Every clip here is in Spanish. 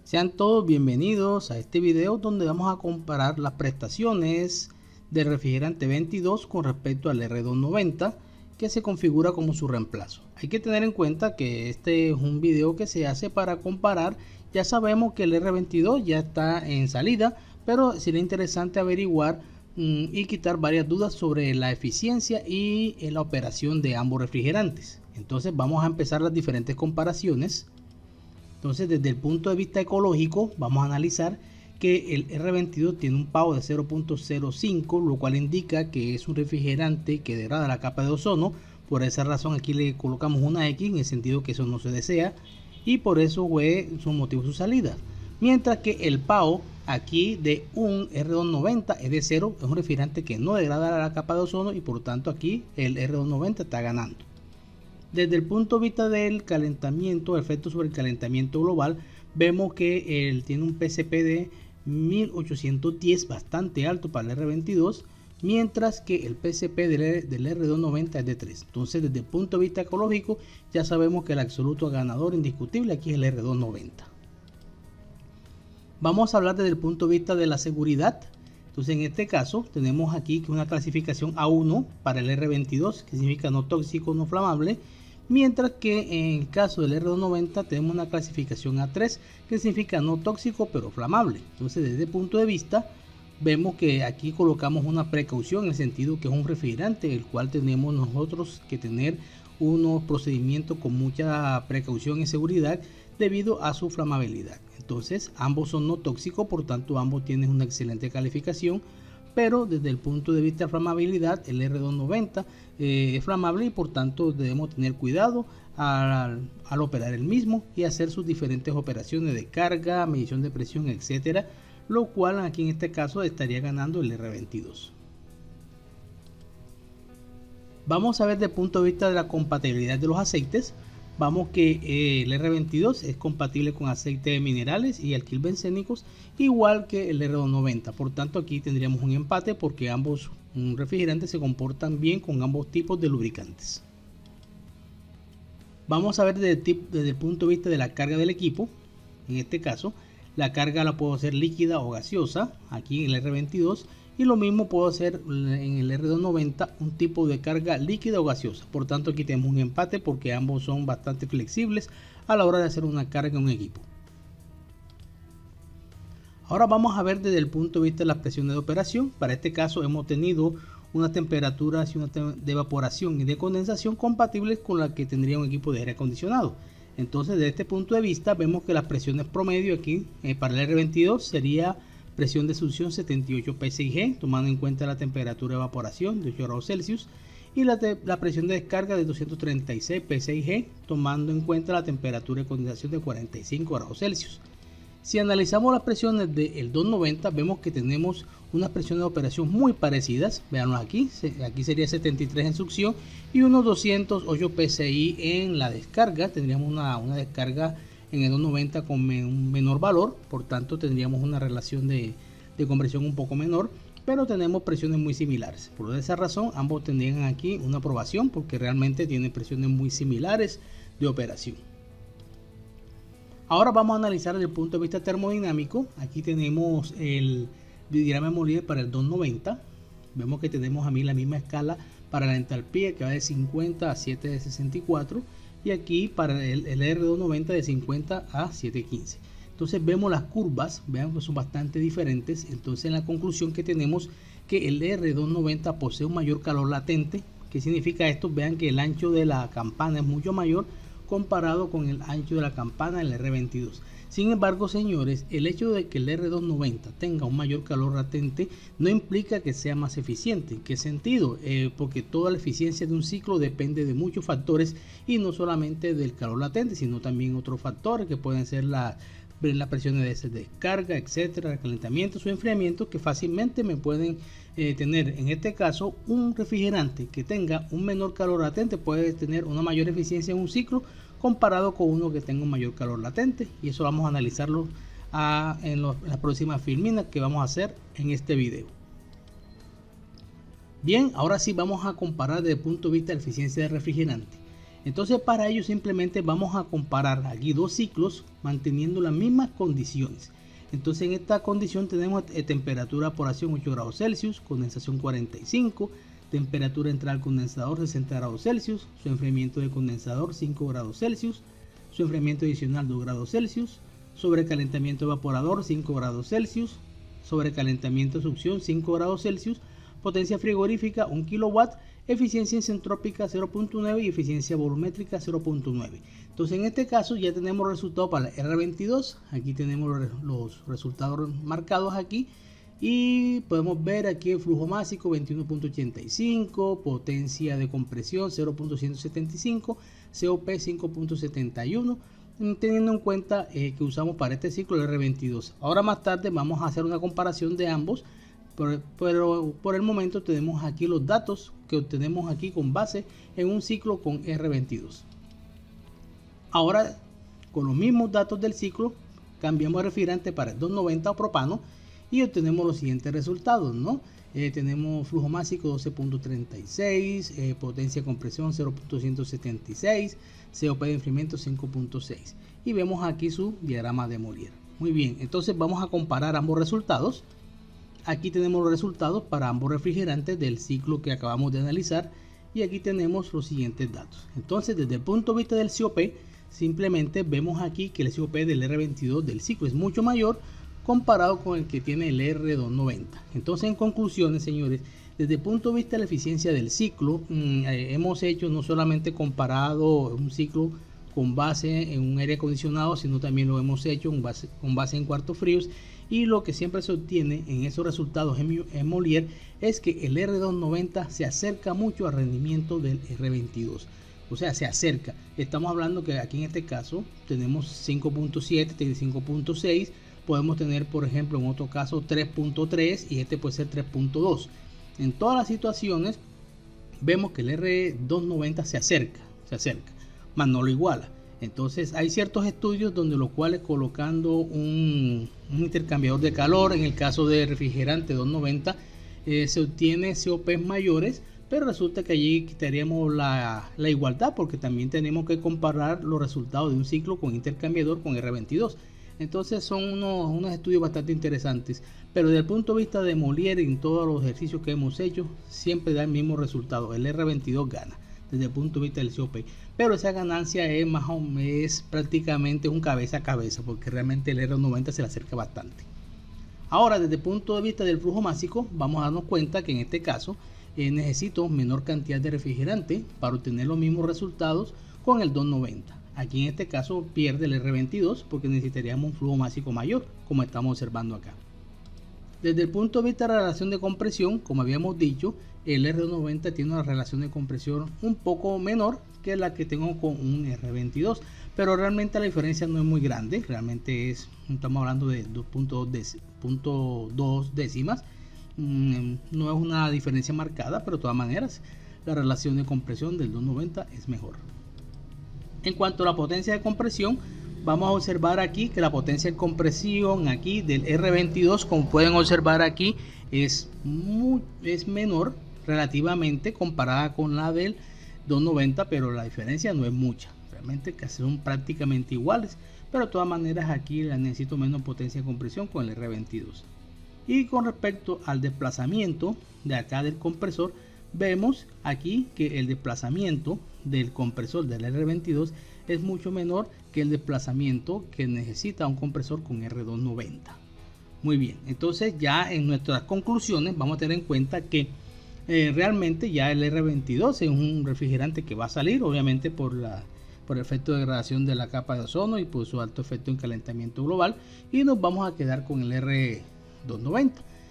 Sean todos bienvenidos a este video donde vamos a comparar las prestaciones del refrigerante 22 con respecto al R290 que se configura como su reemplazo. Hay que tener en cuenta que este es un video que se hace para comparar. Ya sabemos que el R22 ya está en salida, pero sería interesante averiguar y quitar varias dudas sobre la eficiencia y la operación de ambos refrigerantes. Entonces vamos a empezar las diferentes comparaciones. Entonces, desde el punto de vista ecológico, vamos a analizar que el R22 tiene un PAO de 0.05, lo cual indica que es un refrigerante que degrada la capa de ozono. Por esa razón aquí le colocamos una X, en el sentido que eso no se desea, y por eso fue su motivo su salida. Mientras que el PAO aquí de un R290 es de 0, es un refrigerante que no degrada la capa de ozono y por tanto aquí el R290 está ganando. Desde el punto de vista del calentamiento, efecto sobre el calentamiento global, vemos que él tiene un PCP de 1810, bastante alto para el R22, mientras que el PCP del R290 es de 3. Entonces, desde el punto de vista ecológico, ya sabemos que el absoluto ganador indiscutible aquí es el R290. Vamos a hablar desde el punto de vista de la seguridad. Entonces, en este caso, tenemos aquí que una clasificación A1 para el R22, que significa no tóxico, no flamable. Mientras que en el caso del R290 tenemos una clasificación A3, que significa no tóxico pero flamable. Entonces, desde el punto de vista, vemos que aquí colocamos una precaución en el sentido que es un refrigerante, el cual tenemos nosotros que tener unos procedimientos con mucha precaución y seguridad debido a su flamabilidad. Entonces, ambos son no tóxicos, por tanto ambos tienen una excelente calificación. Pero desde el punto de vista de flamabilidad, el R290 es flamable y por tanto debemos tener cuidado al operar el mismo y hacer sus diferentes operaciones de carga, medición de presión, etcétera, lo cual aquí en este caso estaría ganando el R22. Vamos a ver desde el punto de vista de la compatibilidad de los aceites. Vamos que el R22 es compatible con aceite de minerales y alquil bencénicos, igual que el R290. Por tanto, aquí tendríamos un empate porque ambos refrigerantes se comportan bien con ambos tipos de lubricantes. Vamos a ver desde el punto de vista de la carga del equipo. En este caso, la carga la puedo hacer líquida o gaseosa, aquí en el R22. Y lo mismo puedo hacer en el R290, un tipo de carga líquida o gaseosa. Por tanto, aquí tenemos un empate porque ambos son bastante flexibles a la hora de hacer una carga en un equipo. Ahora vamos a ver desde el punto de vista de las presiones de operación. Para este caso hemos tenido unas temperaturas y una de evaporación y de condensación compatibles con la que tendría un equipo de aire acondicionado. Entonces, desde este punto de vista vemos que las presiones promedio aquí para el R22 sería presión de succión 78 psi-G, tomando en cuenta la temperatura de evaporación de 8 grados Celsius, y la presión de descarga de 236 psi-G, tomando en cuenta la temperatura de condensación de 45 grados Celsius. Si analizamos las presiones del 290, vemos que tenemos unas presiones de operación muy parecidas. Veanlo aquí sería 73 en succión y unos 208 psi en la descarga. Tendríamos una descarga en el 290 con un menor valor, por tanto tendríamos una relación de compresión un poco menor, pero tenemos presiones muy similares. Por esa razón ambos tendrían aquí una aprobación porque realmente tienen presiones muy similares de operación. Ahora vamos a analizar desde el punto de vista termodinámico. Aquí tenemos el diagrama de Molière para el 290. Vemos que tenemos a mí la misma escala para la entalpía, que va de 50 a 7 de 64. Y aquí para el R290 de 50 a 715. Entonces vemos las curvas, vean que son bastante diferentes. Entonces en la conclusión que tenemos que el R290 posee un mayor calor latente. ¿Qué significa esto? Vean que el ancho de la campana es mucho mayor comparado con el ancho de la campana del R22. Sin embargo, señores, el hecho de que el R290 tenga un mayor calor latente no implica que sea más eficiente. ¿En qué sentido? Porque toda la eficiencia de un ciclo depende de muchos factores y no solamente del calor latente, sino también otros factores que pueden ser la presión de descarga, etcétera, el calentamiento o enfriamiento, que fácilmente me pueden tener. En este caso, un refrigerante que tenga un menor calor latente puede tener una mayor eficiencia en un ciclo comparado con uno que tenga un mayor calor latente, y eso vamos a analizarlo en las próximas filminas que vamos a hacer en este video. Bien, ahora sí vamos a comparar desde el punto de vista de eficiencia del refrigerante. Entonces para ello simplemente vamos a comparar aquí dos ciclos manteniendo las mismas condiciones. Entonces en esta condición tenemos temperatura por acción 8 grados Celsius, condensación 45, temperatura entral al condensador 60 grados Celsius, su enfriamiento del condensador 5 grados Celsius, su enfriamiento adicional 2 grados Celsius, sobrecalentamiento evaporador 5 grados Celsius, sobrecalentamiento de succión 5 grados Celsius, potencia frigorífica 1 kW, eficiencia isentrópica 0.9 y eficiencia volumétrica 0.9. Entonces en este caso ya tenemos resultados para el R22. Aquí tenemos los resultados marcados aquí y podemos ver aquí el flujo máximo 21.85, potencia de compresión 0.175, COP 5.71, teniendo en cuenta que usamos para este ciclo el R22. Ahora más tarde vamos a hacer una comparación de ambos, pero por el momento tenemos aquí los datos que obtenemos aquí con base en un ciclo con R22. Ahora con los mismos datos del ciclo cambiamos el refrigerante para el 290 o propano y obtenemos los siguientes resultados, ¿no? Tenemos flujo máximo 12.36, potencia de compresión 0.176, COP de enfriamiento 5.6 y vemos aquí su diagrama de Molière. Muy bien, entonces vamos a comparar ambos resultados. Aquí tenemos los resultados para ambos refrigerantes del ciclo que acabamos de analizar y aquí tenemos los siguientes datos. Entonces desde el punto de vista del COP, simplemente vemos aquí que el COP del R22 del ciclo es mucho mayor comparado con el que tiene el R290. Entonces en conclusiones, señores, desde el punto de vista de la eficiencia del ciclo, hemos hecho no solamente comparado un ciclo con base en un aire acondicionado, sino también lo hemos hecho con base en cuartos fríos, y lo que siempre se obtiene en esos resultados en Molière es que el R290 se acerca mucho al rendimiento del R22. O sea, se acerca. Estamos hablando que aquí en este caso tenemos 5.7, 5.6. Podemos tener, por ejemplo, en otro caso 3.3 y este puede ser 3.2. En todas las situaciones vemos que el R290 se acerca, más no lo iguala. Entonces hay ciertos estudios donde los cuales colocando un intercambiador de calor, en el caso de refrigerante 290, se obtiene COPs mayores, pero resulta que allí quitaríamos la igualdad porque también tenemos que comparar los resultados de un ciclo con intercambiador con R22. Entonces son unos estudios bastante interesantes, pero desde el punto de vista de Molière, en todos los ejercicios que hemos hecho, siempre da el mismo resultado. El R22 gana desde el punto de vista del COP, pero esa ganancia es prácticamente un cabeza a cabeza, porque realmente el R90 se le acerca bastante. Ahora, desde el punto de vista del flujo másico, vamos a darnos cuenta que en este caso necesito menor cantidad de refrigerante para obtener los mismos resultados con el 290. Aquí en este caso pierde el R22 porque necesitaríamos un flujo másico mayor, como estamos observando acá. Desde el punto de vista de la relación de compresión, como habíamos dicho, el R90 tiene una relación de compresión un poco menor que la que tengo con un R22, pero realmente la diferencia no es muy grande. Realmente estamos hablando de 2.2 décimas. No es una diferencia marcada, pero de todas maneras la relación de compresión del 290 es mejor. En cuanto a la potencia de compresión, vamos a observar aquí que la potencia de compresión aquí del R22, como pueden observar aquí, es menor relativamente comparada con la del 290, pero la diferencia no es mucha. Realmente casi son prácticamente iguales, pero de todas maneras aquí necesito menos potencia de compresión con el R22. Y con respecto al desplazamiento de acá del compresor, vemos aquí que el desplazamiento del compresor del R22 es mucho menor que el desplazamiento que necesita un compresor con R290. Muy bien, entonces ya en nuestras conclusiones vamos a tener en cuenta que realmente ya el R22 es un refrigerante que va a salir, obviamente por el efecto de degradación de la capa de ozono y por su alto efecto en calentamiento global, y nos vamos a quedar con el R290.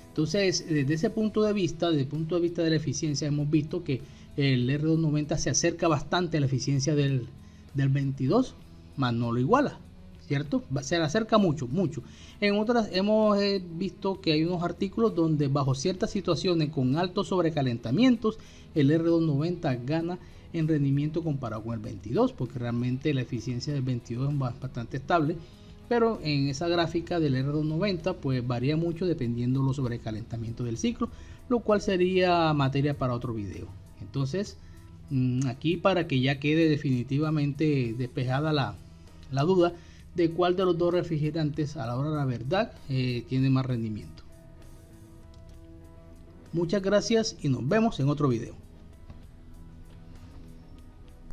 Entonces, desde ese punto de vista, desde el punto de vista de la eficiencia, hemos visto que el R290 se acerca bastante a la eficiencia del 22, más no lo iguala, ¿cierto? Se le acerca mucho. En otras hemos visto que hay unos artículos donde bajo ciertas situaciones con altos sobrecalentamientos, el R290 gana en rendimiento comparado con el 22, porque realmente la eficiencia del 22 es bastante estable. Pero en esa gráfica del R290 pues varía mucho dependiendo los sobrecalentamientos del ciclo, lo cual sería materia para otro video. Entonces Aquí para que ya quede definitivamente despejada la duda de cuál de los dos refrigerantes a la hora de la verdad tiene más rendimiento. Muchas gracias y nos vemos en otro video.